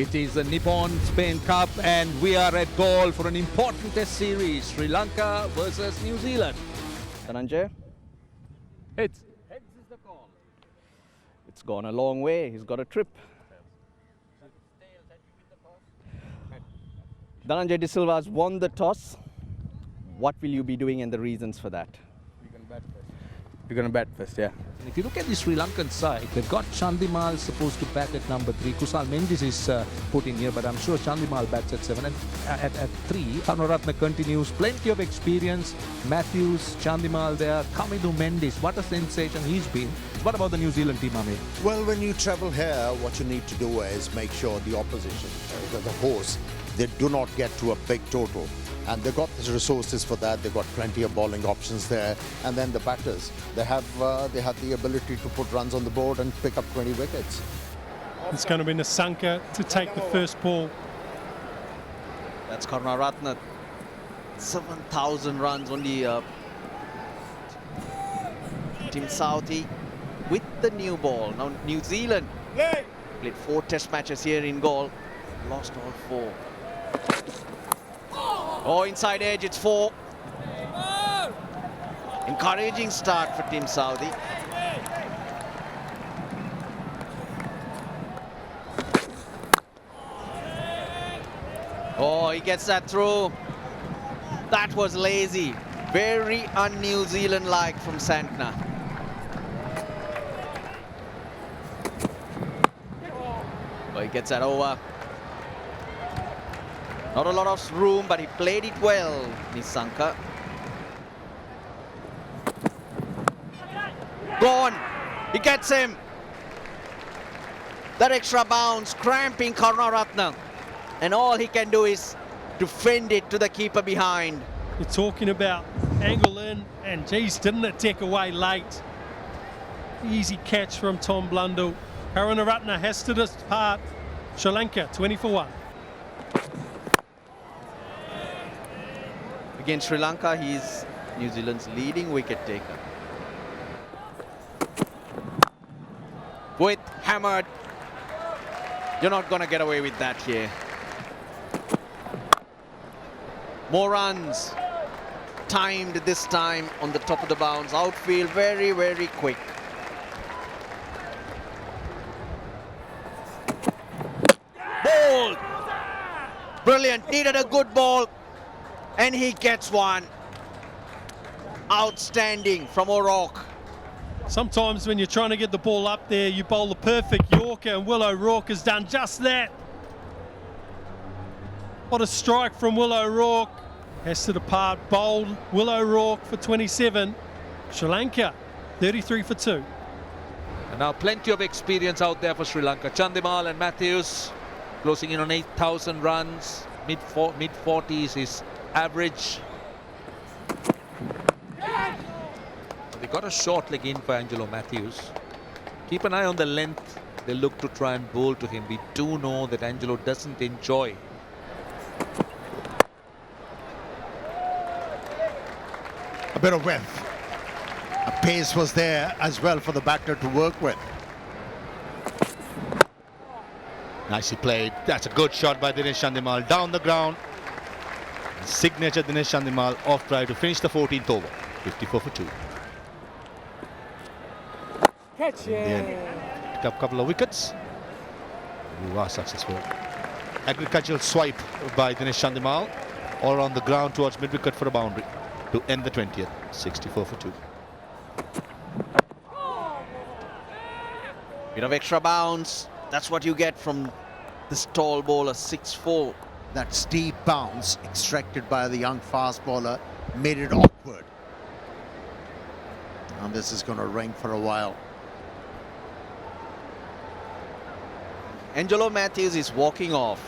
It is the Nippon Spain Cup and we are at goal for an important test series. Sri Lanka versus New Zealand. Dhananjay, Heads. Heads is the call. it's gone a long way. He's got a trip. Dhananjay De Silva has won the toss. What will you be doing and the reasons for that? We're going to bat first, yeah. And if you look at the Sri Lankan side, they've got Chandimal supposed to bat at number 3. Kusal Mendis is put in here, but I'm sure Chandimal bats at 7. And at 3, Karunaratne continues. Plenty of experience. Matthews, Chandimal there. Kamindu Mendis, what a sensation he's been. What about the New Zealand team, Ami? Well, when you travel here, what you need to do is make sure the opposition, the host, they do not get to a big total. And they've got the resources for that. They've got plenty of bowling options there. And then the batters, they have the ability to put runs on the board and pick up 20 wickets. It's going to be Nasanka to take the first ball. That's Karunaratne. 7,000 runs only. Team Southie with the new ball. Now New Zealand played 4 test matches here in Galle. Lost all 4. Oh, inside edge, it's 4. Encouraging start for Team Southie. Oh, he gets that through. That was lazy. Very un-New Zealand-like from Santner. Oh, he gets that over. Not a lot of room, but he played it well, Nisanka. Gone. He gets him. That extra bounce, cramping Karunaratne. And all he can do is defend it to the keeper behind. You're talking about angle in, and geez, didn't it take away late? Easy catch from Tom Blundell. Karunaratne has to depart. Sri Lanka, 20 for 1. Against Sri Lanka, he's New Zealand's leading wicket taker. With hammered. You're not going to get away with that here. More runs. Timed this time on the top of the bounce. Outfield very, very quick. Ball! Brilliant. Needed a good ball. And he gets one. Outstanding from O'Rourke. Sometimes when you're trying to get the ball up there, you bowl the perfect Yorker, and Will O'Rourke has done just that. What a strike from Will O'Rourke. Has to depart. Bowled Will O'Rourke for 27. Sri Lanka, 33 for 2. And now plenty of experience out there for Sri Lanka. Chandimal and Matthews closing in on 8,000 runs. Mid-40s is average. They got a short leg in for Angelo Matthews. Keep an eye on the length. They look to try and bowl to him. We do know that Angelo doesn't enjoy. A bit of width. A pace was there as well for the batter to work with. Nicely played. That's a good shot by Dinesh Chandimal. Down the ground. Signature Dinesh Chandimal off try to finish the 14th over. 54 for 2. Catch it. Picked up a couple of wickets. You are successful. Agricultural swipe by Dinesh Chandimal. All around the ground towards mid-wicket for a boundary to end the 20th. 64 for 2. Bit of extra bounce. That's what you get from this tall bowler, 6'4". That steep bounce extracted by the young fast bowler made it awkward. And this is going to ring for a while. Angelo Matthews is walking off.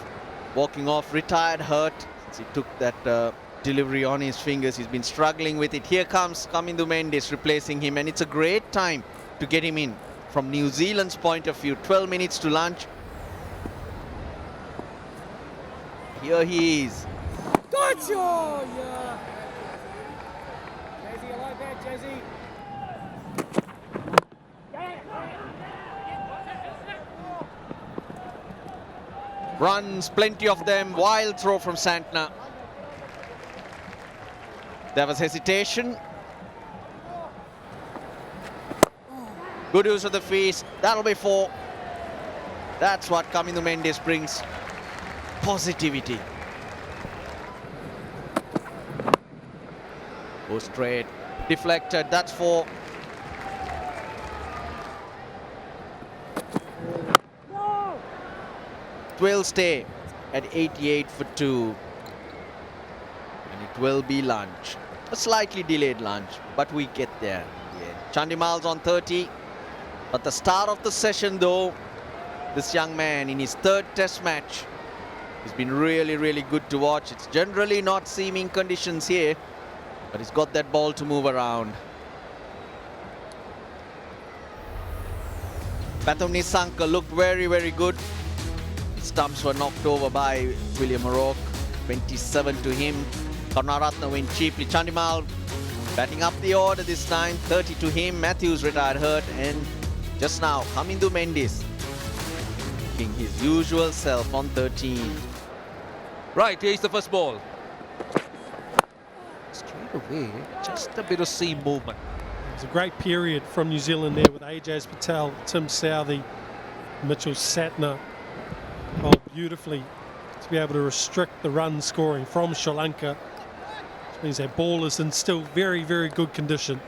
Retired, hurt. Since he took that delivery on his fingers, he's been struggling with it. Here comes Kamindu Mendis replacing him, and it's a great time to get him in. From New Zealand's point of view, 12 minutes to lunch. Here he is. Gotcha! Yeah. Jazzy, I like that, Jazzy. runs, plenty of them. Wild throw from Santner. There was hesitation. Good use of the feet. That'll be 4. That's what Kamindu Mendis brings. Positivity. Go straight. Deflected. That's 4. No! It will stay at 88 for 2. And it will be lunch. A slightly delayed lunch, but we get there. Yeah. Chandimal's on 30. At the start of the session though, this young man in his 3rd test match, he's been really, really good to watch. It's generally not seaming conditions here, but he's got that ball to move around. Pathum Nisanka looked very, very good. Stumps were knocked over by William O'Rourke. 27 to him. Karunaratne went cheaply. Chandimal batting up the order this time. 30 to him. Matthews retired hurt. And just now, Kamindu Mendis looking his usual self on 13. Right, here's the first ball. Straight away, just a bit of seam movement. It's a great period from New Zealand there with Ajaz Patel, Tim Southey, Mitchell Satner. Oh, beautifully to be able to restrict the run scoring from Sri Lanka. Which means that ball is in still very, very good condition.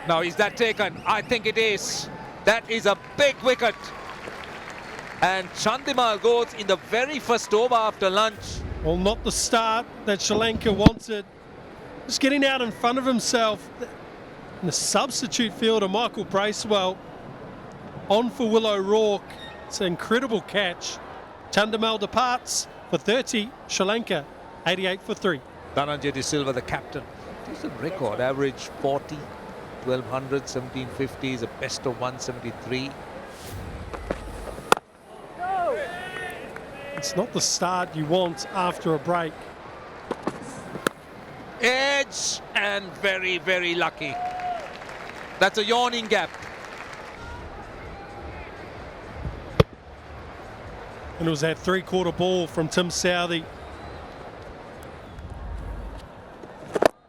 Now, is that taken? I think it is. That is a big wicket. And Chandimal goes in the very first over after lunch. Well, not the start that Sri Lanka wanted. Just getting out in front of himself. And the substitute fielder, Michael Bracewell, on for Will O'Rourke. It's an incredible catch. Chandimal departs for 30. Sri Lanka, 88 for 3. Dhananjay De Silva, the captain. Decent record, average 40, 1200, 1750 is a best of 173. It's not the start you want after a break. Edge and very, very lucky. That's a yawning gap. And it was that 3/4 ball from Tim Southey.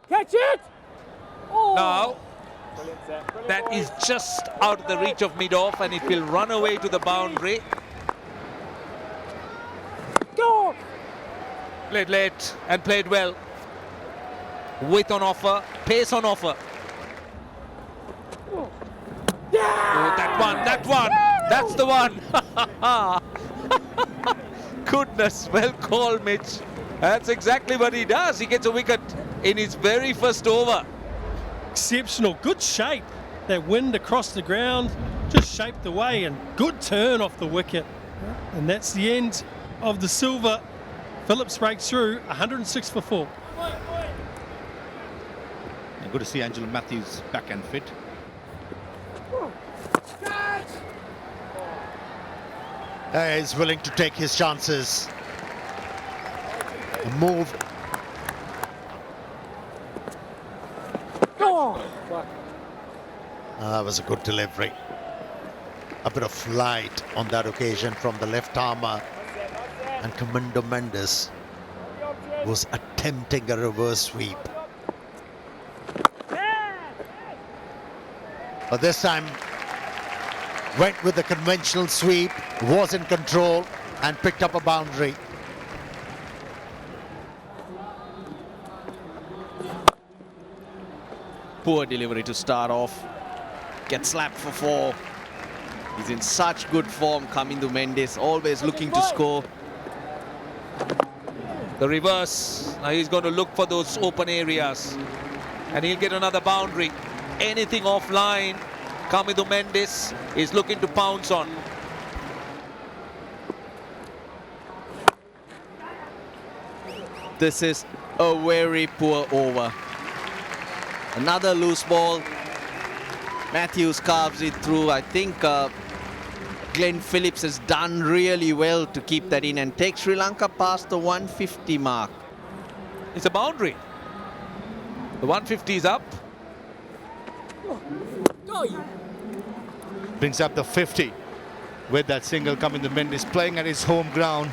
Catch it! Oh! Now, that is just out of the reach of mid-off and it will run away to the boundary. Go! Played late and played well. Width on offer, pace on offer. Oh, that one, that's the one. Goodness, well called, Mitch. That's exactly what he does. He gets a wicket in his very first over. Exceptional, good shape. That wind across the ground just shaped the way and good turn off the wicket. And that's the end of the silver. Phillips breaks through, 106 for 4. And good to see Angelo Matthews back and fit. He's willing to take his chances. Moved. Go! That was a good delivery. A bit of flight on that occasion from the left armour. And Kamindu Mendis was attempting a reverse sweep. But this time went with the conventional sweep, was in control and picked up a boundary. Poor delivery to start off. Gets slapped for 4. He's in such good form, Kamindu Mendis, always looking to score. The reverse. Now he's going to look for those open areas. And he'll get another boundary. Anything offline, Kamindu Mendis is looking to pounce on. This is a very poor over. Another loose ball. Matthews carves it through. I think Glenn Phillips has done really well to keep that in and take Sri Lanka past the 150 mark. It's a boundary. The 150 is up. Go you! brings up the 50 with that single. Kamindu Mendis playing at his home ground.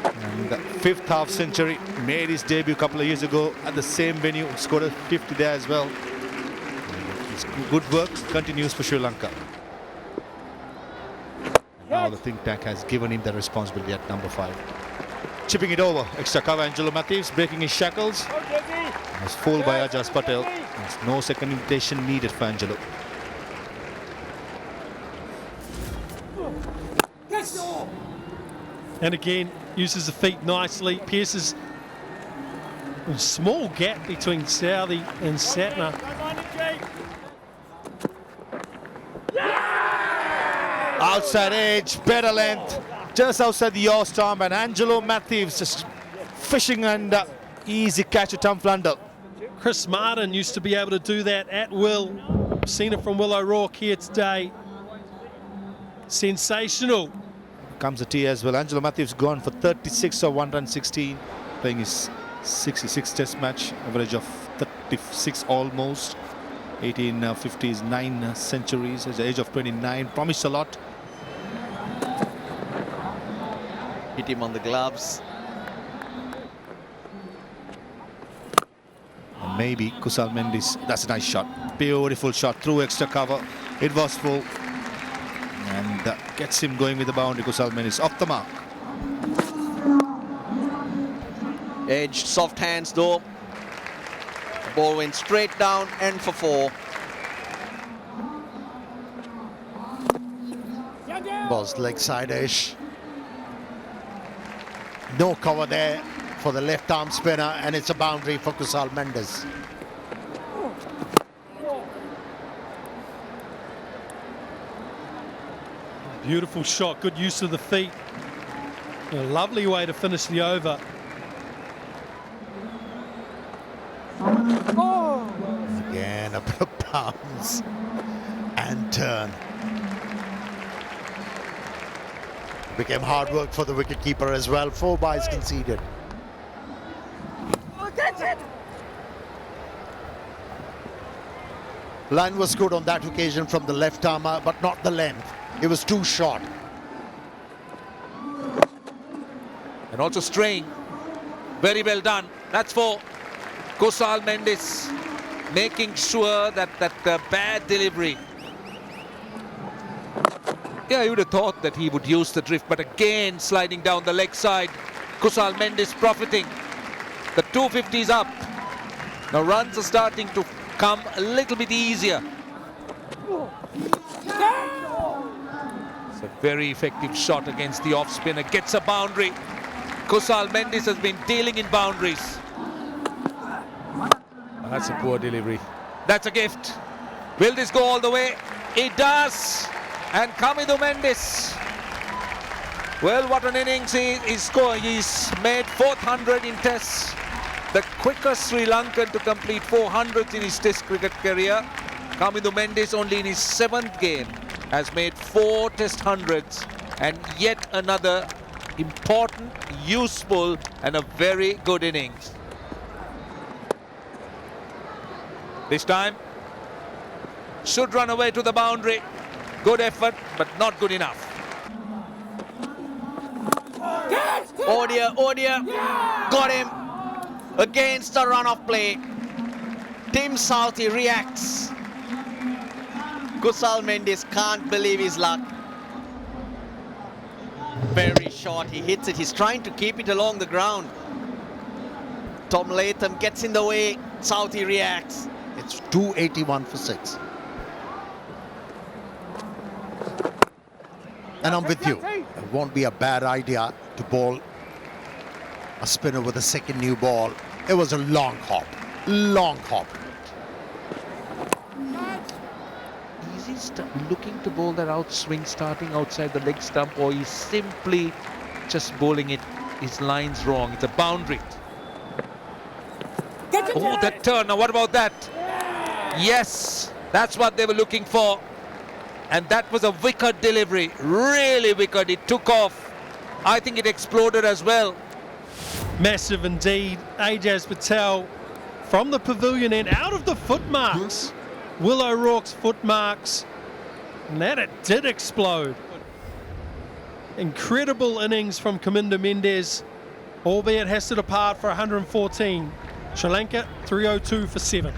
And the 5th half century, made his debut a couple of years ago at the same venue, scored a 50 there as well. His good work continues for Sri Lanka. Now the think tank has given him the responsibility at number 5. Chipping it over, extra cover, Angelo Matthews breaking his shackles. Was fooled by Ajas Patel. There's no second invitation needed for Angelo. And again, uses the feet nicely, pierces a small gap between Southey and Satner. Outside edge, better length, just outside the yaw stump, and Angelo Matthews just fishing and easy catch at Tom Flundell. Chris Martin used to be able to do that at will. Seen it from Will O'Rourke here today. Sensational. Comes the tee as well. Angelo Matthews gone for 36 or 116, playing his 66 test match, average of 36 almost. 1850s, 9 centuries at the age of 29. Promised a lot. Hit him on the gloves. And maybe Kusal Mendis, that's a nice shot. Beautiful shot through extra cover. It was full. And gets him going with the boundary. Kusal Mendis off the mark. Edged, soft hands though. The ball went straight down and for 4. Ball's leg side-ish. No cover there for the left arm spinner, and it's a boundary for Kusal Mendis. Beautiful shot, good use of the feet. A lovely way to finish the over. Again, a bit of bounce and turn. Became hard work for the wicketkeeper as well. 4 byes conceded. Line was good on that occasion from the left armour, but not the length. It was too short. And also straying. Very well done. That's for Kusal Mendis, making sure that bad delivery. Yeah, you would have thought that he would use the drift, but again sliding down the leg side. Kusal Mendis profiting. The 250s up. Now runs are starting to come a little bit easier. It's a very effective shot against the off spinner. Gets a boundary. Kusal Mendis has been dealing in boundaries. That's a poor delivery. That's a gift. Will this go all the way? It does. And Kamindu Mendis. Well, what an innings he's scoring. He's made 400 in tests. The quickest Sri Lankan to complete 400s in his test cricket career. Kamindu Mendis, only in his 7th game, has made 4 test hundreds. And yet another important, useful and a very good innings. This time, should run away to the boundary. Good effort, but not good enough. Odia, got him against the run-off play. Tim Southey reacts. Kusal Mendis can't believe his luck. Very short, he hits it. He's trying to keep it along the ground. Tom Latham gets in the way. Southey reacts. It's 281 for 6. And I'm with you. It won't be a bad idea to bowl a spinner with a second new ball. It was a long hop. Long hop. Is he looking to bowl that outswing starting outside the leg stump, or he's simply just bowling it his lines wrong? It's a boundary. Oh, that turn. Now what about that? Yes, that's what they were looking for. And that was a wicked delivery. Really wicked. It took off. I think it exploded as well. Massive indeed. Ajaz Patel from the pavilion end, out of the foot marks. Will O'Rourke's foot marks. And that it did explode. Incredible innings from Kamindu Mendis, albeit has to depart for 114. Sri Lanka 302 for 7.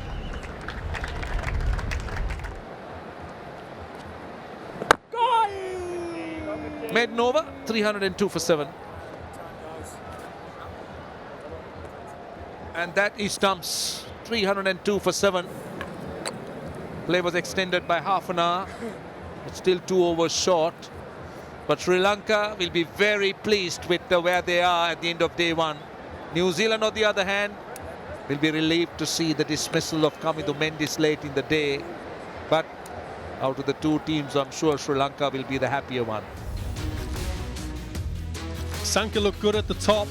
Maiden over, 302 for 7. And that is stumps, 302 for 7. Play was extended by half an hour. It's still 2 overs short. But Sri Lanka will be very pleased with where they are at the end of day 1. New Zealand, on the other hand, will be relieved to see the dismissal of Kamindu Mendis late in the day. But out of the 2 teams, I'm sure Sri Lanka will be the happier one. Sanka looked good at the top.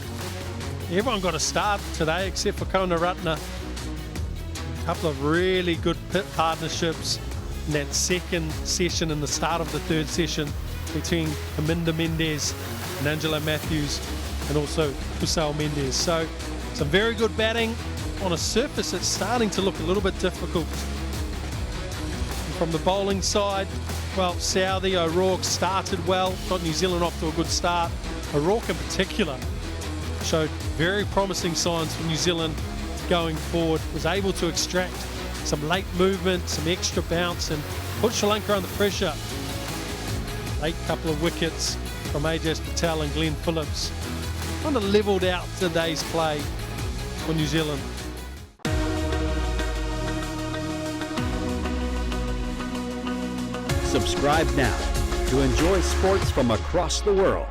Everyone got a start today except for Karunaratne. A couple of really good pit partnerships in that second session and the start of the third session between Kamindu Mendis and Angelo Matthews and also Kusal Mendis. So some very good batting on a surface that's starting to look a little bit difficult. And from the bowling side, well, Southee, O'Rourke started well, got New Zealand off to a good start. O'Rourke in particular showed very promising signs for New Zealand going forward, was able to extract some late movement, some extra bounce and put Sri Lanka under pressure. Late couple of wickets from Ajaz Patel and Glenn Phillips kind of levelled out today's play for New Zealand. Subscribe now to enjoy sports from across the world.